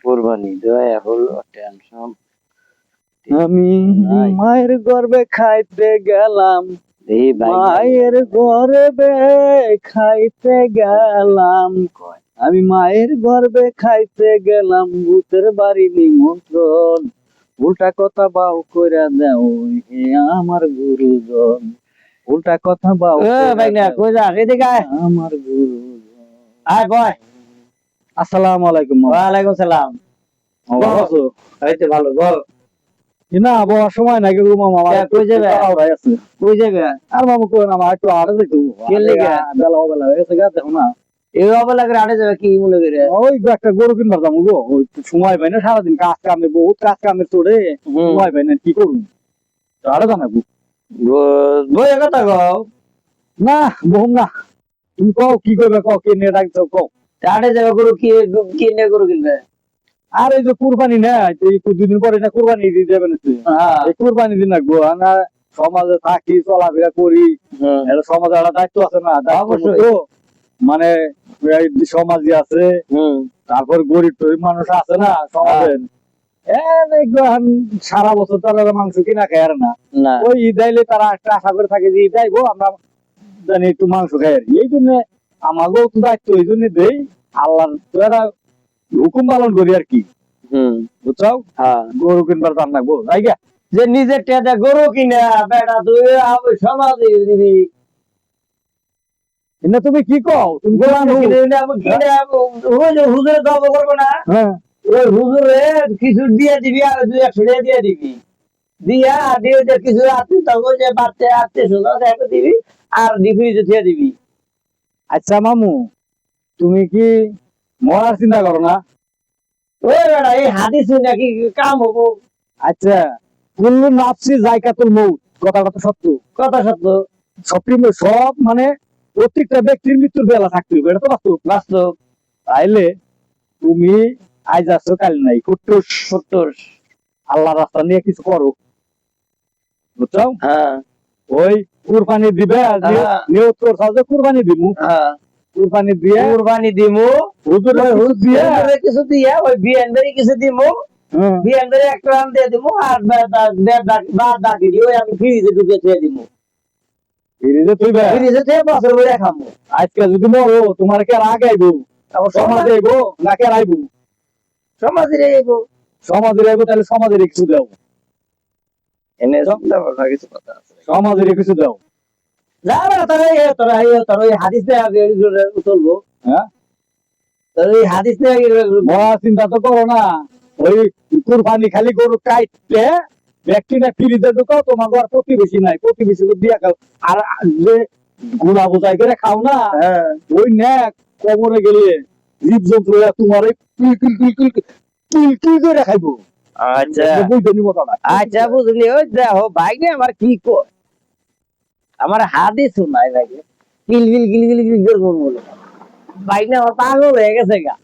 কোরবানি দেওয়া হলো টেনশন। আমি মায়ের গর্বে খাইতে গেলাম, মায়ের গর্বে খাইতে গেলাম, আমি মায়ের গর্বে খাইতে গেলাম, ভূতের বাড়ি নিমন্ত্রণ, উল্টা কথা বাউ কইরা দেও হে আমার গুরুজন, উল্টা কথা বাউ আমার গুরুজন। আয় বয়। আসসালামু আলাইকুম। ওয়ালাইকুম সালাম। ভালো বল। না আবহাওয়ার সময় নাকি গো মামা কই যাবে? আছে কই যাবে? আর মামা কই না আমার একটু আড়ে দেখো বেলা হয়ে গেছে গা দেখো না এই অবলা করে আড়ে যাবে কি মনে করে? ওই একটা গরু কিনবার যাবো গো, ওই সময় পাই না, সারাদিন কাজ কামে বহুত কাজ কামের তোড়ে সময় পাই না, কি করুন আড়ে জানাবো বই কথা কও না বহুম না, তুমি কও কি করবে, কও কে নিয়ে ডাকছো কও। আড়ে যাবে গরু কি কিনে গরু কিনবে? আর এই যে কুরবানি না, এই দুদিন পরে না কুরবানি দিয়ে দেবেন, এই কুরবানি দিন রাখবো না, সমাজে থাকি চলাফেরা করি, সমাজে একটা দায়িত্ব আছে না, মানে সমাজে আছে, তারপর গরিব টরিব মানুষ আছে না সমাজে, সারা বছর তারা মাংস কিনা খায় আর না, ওই ঈদ আইলে তারা একটা আশা করে থাকে যে ঈদ আইবো আমরা জানি একটু মাংস খাই আর কি, এই জন্য আমাকেও তো দায়িত্ব এই জন্য দেই, আল্লাহ হুকুম পালন করি আর কি, বুঝছো? গরু কিনবার দাম লাগবো তাই গা, যে নিজের টেদে গরু কিনা বেটা তুই সমাজে দিবি না, তুমি কি কও, তুমি হুজুরে দব করবো না, ওই হুজুরে কিছু দিয়ে দিবি আর 200 দিয়ে দিবি, দিয়া দিয়ে কিছু আত্মীয় বাচ্চা আত্মীয় দিবি আর ডিফ্রিজে দিয়ে দিবি। আচ্ছা মামু, তুমি কি মরার চিন্তা করো না? ওই বেটা এই হাদিস নাকি কাম হবো? আচ্ছা, কুল্লু নাফসি যায়কাতুল মউত, কথাটা তো সত্য, কথা সত্য, সব মানে প্রত্যেকটা ব্যক্তির মৃত্যুর বেলা থাকতে হবে, এটা তো বাস্তব বাস্তব। তাইলে তুমি আজ আসছো কাল নাই, সত্তর আল্লাহ রাস্তা নিয়ে কিছু করো, বুঝছো? ওই কুরবানি দিবে, নিয়ত করছাও যে কুরবানি দিমু, কুরবানি দিয়ে হুজুরে কিছু দিয়ে ওই বিয়ানদারি কিছু দিমু, বিয়ানদারি একটা রান দিয়ে দিমু আর বাকি দিয়ে আমি ফ্রিজে ঢুকে দিয়ে দিমু, ফ্রিজে থেকে বছর করে খামু। আজকে যদি মরো তোমার কে আগাইবো, সমাজে আইবো না কে আইবো? সমাজের আইবো, সমাজের আইবো, তাহলে সমাজের কিছু দাও, এনে কিছু কথা আছে, সমাজের কিছু দাও। চিন্তা তো করো না, ওই কুরবানি খালি গরু কাটতে ব্যক্তিটা ফ্রিজে ঢুকাও, তোমার ঘর প্রতিবেশী নাই, প্রতিবেশী দিয়া খাও, আর যে গুড়া বোঝাই করে খাও না, ওই নেক কবরে গেলে জীব জন্তু তোমার কি করে খাইবো। আচ্ছা আচ্ছা বুঝলি, ওই দেখো ভাই আমার কি কর, আমার হাতে শোনায় লাগে কিলবিল কিলবিল কিল করে বলে ভাই না আমার পাগল হয়ে গেছে গা।